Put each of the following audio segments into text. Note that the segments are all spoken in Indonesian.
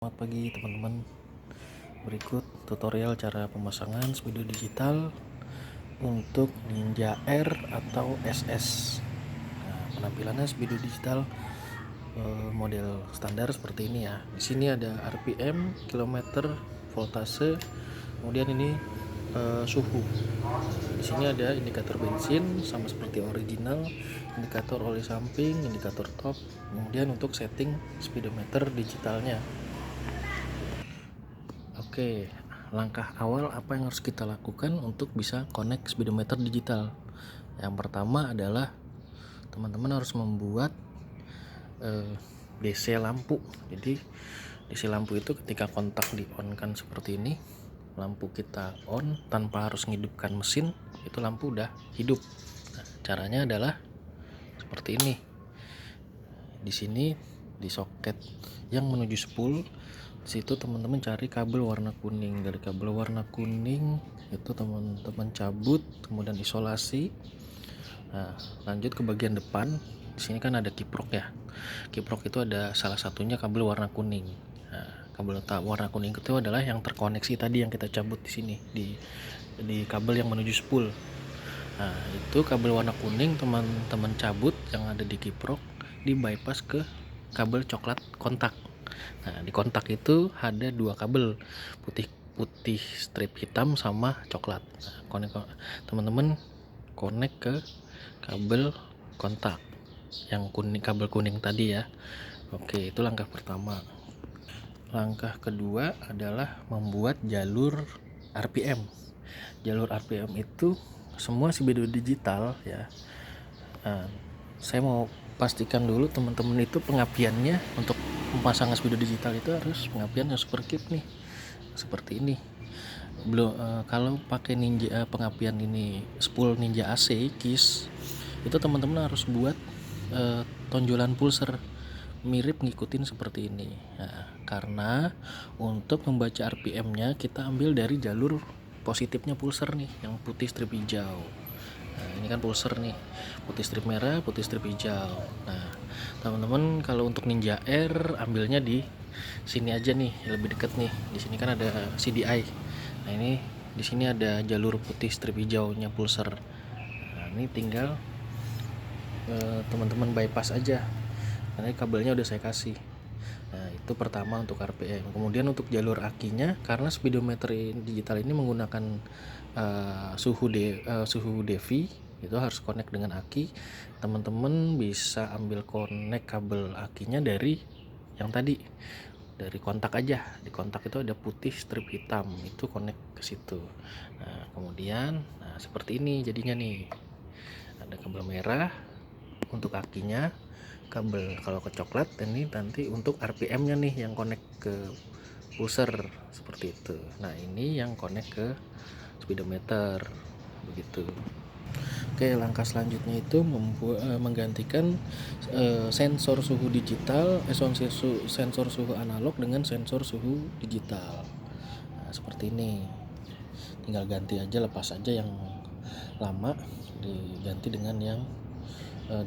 Selamat pagi teman-teman. Berikut tutorial cara pemasangan speedo digital untuk Ninja R atau SS. Nah, penampilannya speedo digital model standar seperti ini ya. Di sini ada RPM, kilometer, voltase, kemudian ini suhu. Di sini ada indikator bensin sama seperti original, indikator oli samping, indikator top, kemudian untuk setting speedometer digitalnya. Oke, langkah awal apa yang harus kita lakukan untuk bisa connect speedometer digital? Yang pertama adalah teman-teman harus membuat DC lampu. Jadi DC lampu itu ketika kontak di on kan seperti ini, lampu kita on tanpa harus ngidupkan mesin, itu lampu udah hidup. Nah, caranya adalah seperti ini. Di sini di soket yang menuju spool, situ teman-teman cari kabel warna kuning. Dari kabel warna kuning itu teman-teman cabut, kemudian isolasi. Nah, lanjut ke bagian depan. Di sini kan ada kiprok ya. Kiprok itu ada salah satunya kabel warna kuning. Nah, kabel warna kuning itu adalah yang terkoneksi tadi yang kita cabut di sini di kabel yang menuju spool. Nah, itu kabel warna kuning teman-teman cabut yang ada di kiprok, di bypass ke kabel coklat kontak. Nah, di kontak itu ada dua kabel, putih strip hitam sama coklat. Nah, teman-teman connect ke kabel kontak yang kuning, kabel kuning tadi ya. Oke, itu langkah pertama. Langkah kedua adalah membuat jalur RPM. Jalur RPM itu semua speedo digital ya. Nah, saya mau pastikan dulu teman-teman itu pengapiannya untuk memasang speedo digital itu harus pengapian yang super keep nih, seperti ini. Belum kalau pakai Ninja pengapian ini spool Ninja AC KIS, itu teman-teman harus buat tonjolan pulser mirip ngikutin seperti ini. Nah, karena untuk membaca RPM-nya kita ambil dari jalur positifnya pulser nih, yang putih strip hijau. Nah, ini kan pulser nih, putih strip merah, putih strip hijau. Nah, teman-teman kalau untuk Ninja R ambilnya di sini aja nih, lebih deket nih. Di sini kan ada CDI. Nah, ini di sini ada jalur putih strip hijaunya pulser. Nah, ini tinggal teman-teman bypass aja. Karena kabelnya udah saya kasih. Nah, itu pertama untuk RPM. Kemudian untuk jalur akinya, karena speedometer digital ini menggunakan suhu DV, itu harus connect dengan aki. Teman-teman bisa ambil connect kabel akinya dari yang tadi, dari kontak aja. Di kontak itu ada putih strip hitam, itu connect ke situ. Nah, kemudian seperti ini jadinya nih. Ada kabel merah untuk akinya, kabel kalau ke coklat, ini nanti untuk RPM-nya nih yang connect ke pulser seperti itu. Nah, ini yang connect ke speedometer begitu. Oke, langkah selanjutnya itu menggantikan sensor suhu digital, sensor suhu analog dengan sensor suhu digital. Nah, seperti ini. Tinggal ganti aja, lepas aja yang lama, diganti dengan yang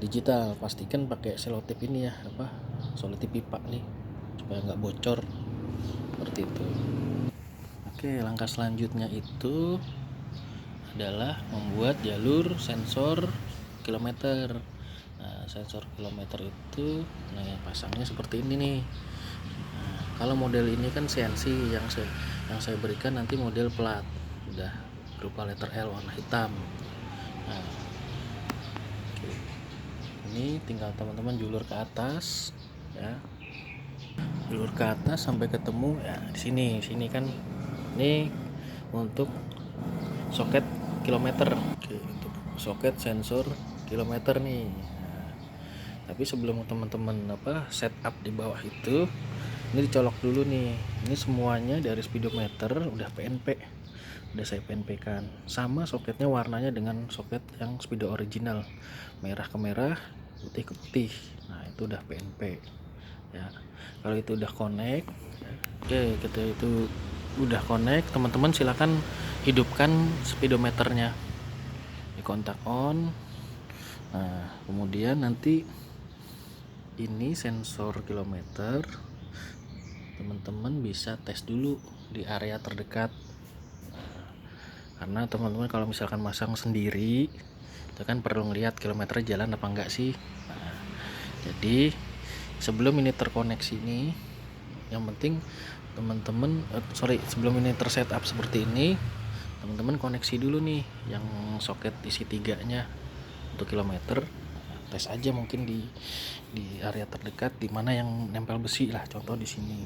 digital. Pastikan pakai selotip ini ya, selotip pipa nih, supaya nggak bocor seperti itu. Oke, langkah selanjutnya itu adalah membuat jalur sensor kilometer. Nah, sensor kilometer itu pasangnya seperti ini nih. Nah, kalau model ini kan CNC, yang saya berikan nanti model plat, udah berupa letter L warna hitam. Nah, ini tinggal teman-teman julur ke atas ya, julur ke atas sampai ketemu ya di sini kan. Ini untuk soket kilometer. Oke, untuk soket sensor kilometer nih. Nah, tapi sebelum teman-teman setup di bawah itu, ini dicolok dulu nih. Ini semuanya dari speedometer udah PNP, udah saya PNP kan. Sama soketnya warnanya dengan soket yang speedo original, merah ke merah, putih ke putih. Nah, itu udah PNP ya. Kalau itu udah connect, oke, kita itu udah connect, teman-teman silakan hidupkan speedometernya di kontak on. Nah, kemudian nanti ini sensor kilometer teman-teman bisa tes dulu di area terdekat. Karena teman-teman kalau misalkan masang sendiri itu kan perlu ngelihat kilometer jalan apa enggak sih. Jadi sebelum ini terkoneksi ini, yang penting teman-teman sebelum ini tersetup seperti ini, teman-teman koneksi dulu nih yang soket isi 3-nya untuk kilometer. Tes aja mungkin di area terdekat di mana yang nempel besi lah, contoh di sini.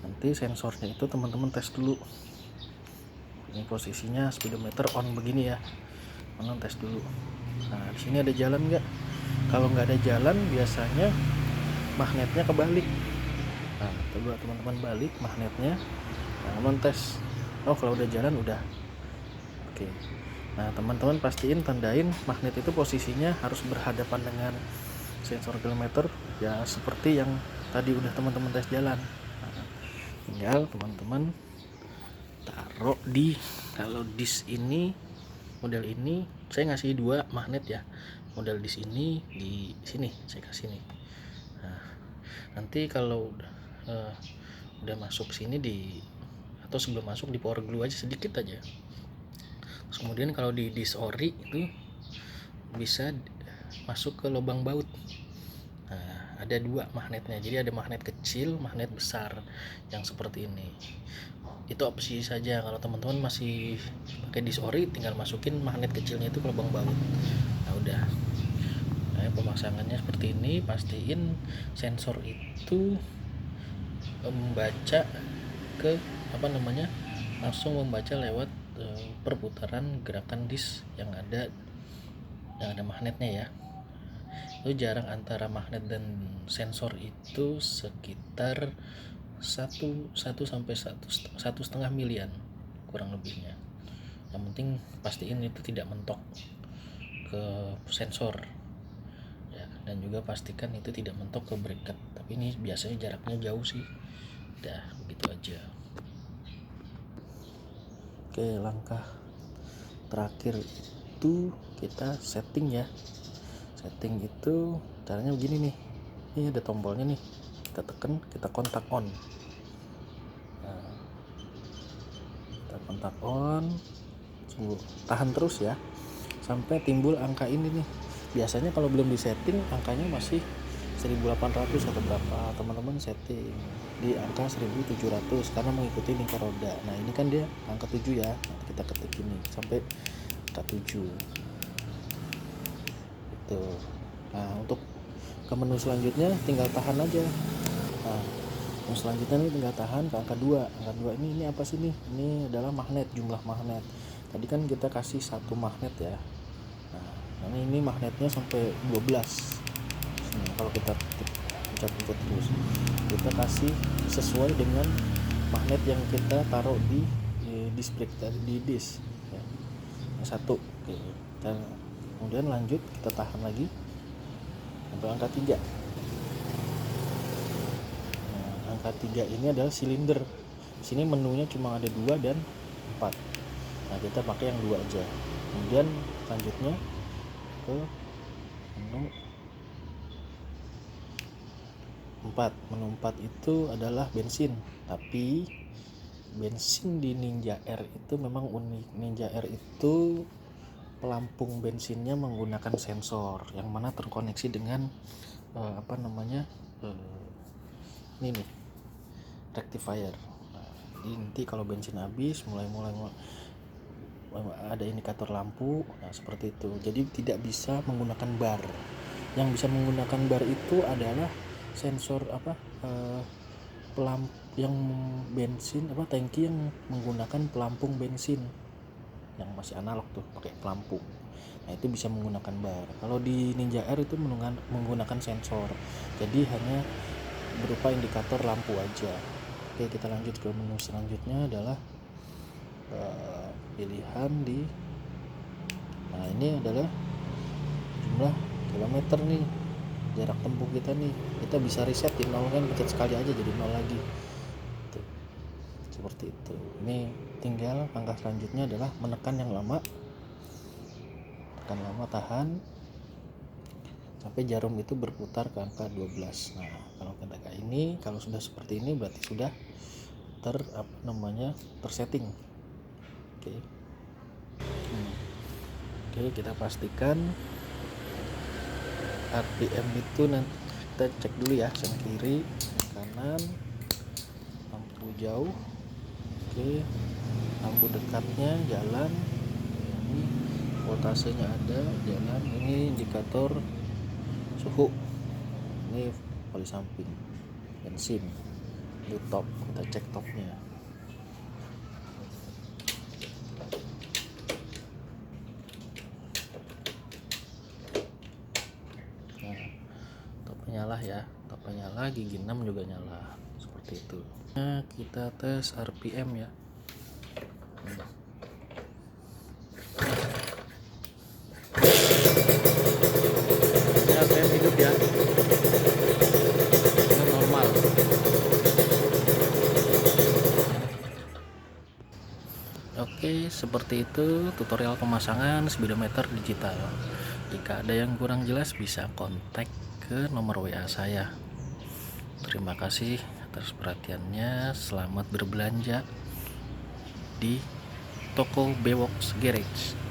Nanti sensornya itu teman-teman tes dulu. Ini posisinya speedometer on begini ya, teman tes dulu. Nah di sini ada jalan nggak? Kalau nggak ada jalan biasanya magnetnya kebalik. Nah coba teman-teman balik magnetnya, nah teman tes. Oh kalau udah jalan udah oke. Nah teman-teman pastiin tandain magnet itu posisinya harus berhadapan dengan sensor kilometer ya, seperti yang tadi udah teman-teman tes jalan. Nah, tinggal teman-teman taruh di, kalau disk ini model ini saya ngasih 2 magnet ya, model disk ini di sini saya kasih nih. Nah, nanti kalau udah masuk sini atau sebelum masuk di power glue aja sedikit aja. Terus kemudian kalau di disk ori itu bisa masuk ke lubang baut. Nah, ada 2 magnetnya, jadi ada magnet kecil, magnet besar yang seperti ini. Itu opsi saja. Kalau teman-teman masih pakai disk ori, tinggal masukin magnet kecilnya itu ke lubang baut. Nah udah. Nah, pemasangannya seperti ini. Pastiin sensor itu membaca ke langsung membaca lewat perputaran gerakan disk yang ada magnetnya ya. Itu jarak antara magnet dan sensor itu sekitar 1 sampai 1,5 milian kurang lebihnya. Yang penting pastiin itu tidak mentok ke sensor ya, dan juga pastikan itu tidak mentok ke bracket. Tapi ini biasanya jaraknya jauh sih. Udah begitu aja. Oke, langkah terakhir itu kita setting ya. Setting itu caranya begini nih. Ini ada tombolnya nih, kita tekan, kita kontak on. Nah, kita kontak on, tahan terus ya sampai timbul angka ini nih. Biasanya kalau belum disetting angkanya masih 1800 atau berapa, teman-teman setting di angka 1700 karena mengikuti lingkar roda. Nah ini kan dia angka 7 ya, nanti kita ketik ini sampai angka 7 itu. Nah untuk ke menu selanjutnya tinggal tahan aja. Nah menu selanjutnya nih tinggal tahan ke angka 2. Angka 2 ini apa sih nih? Ini adalah magnet, jumlah magnet. Tadi kan kita kasih 1 magnet ya. Nah ini magnetnya sampai 12. Nah, kalau kita pencet terus, kita kasih sesuai dengan magnet yang kita taruh di disk break tadi, di disk ya. Yang 1. Oke. Kemudian lanjut kita tahan lagi sampai angka 3. Nah, angka 3 ini adalah silinder. Di sini menunya cuma ada 2 dan 4. Nah, kita pakai yang 2 aja. Kemudian selanjutnya ke menu 4. Menu 4 itu adalah bensin, tapi bensin di Ninja R itu memang unik. Ninja R itu pelampung bensinnya menggunakan sensor yang mana terkoneksi dengan ini nih, rectifier. Nah, jadi nanti kalau bensin habis mulai ada indikator lampu, nah seperti itu. Jadi tidak bisa menggunakan bar. Yang bisa menggunakan bar itu adalah sensor yang bensin tangki yang menggunakan pelampung bensin yang masih analog tuh pakai pelampung. Nah itu bisa menggunakan bar. Kalau di Ninja R itu menggunakan sensor, jadi hanya berupa indikator lampu aja. Oke, kita lanjut ke menu selanjutnya adalah pilihan di, nah ini adalah jumlah kilometer nih, jarak tempuh kita nih. Kita bisa reset di 0 kan, pencet sekali aja jadi 0 lagi tuh. Seperti itu. Ini tinggal langkah selanjutnya adalah menekan yang lama, tahan sampai jarum itu berputar ke angka 12. Nah, kalau ketika ini, kalau sudah seperti ini berarti sudah tersetting. Oke. Oke, kita pastikan RPM itu nanti kita cek dulu ya, sen kiri, kanan, lampu jauh. Oke, lampu dekatnya jalan, ini voltasenya ada, jalan. Ini indikator suhu, ini oli samping, bensin. Ini top, kita cek topnya. Nah, topnya nyala ya, topnya nyala, gigi 6 juga nyala, seperti itu. Nah, kita tes RPM ya. Ini RPM hidup ya, ini normal. Oke, seperti itu tutorial pemasangan speedometer digital. Jika ada yang kurang jelas bisa kontak ke nomor WA saya. Terima kasih atas perhatiannya. Selamat berbelanja di toko Bewox Garage.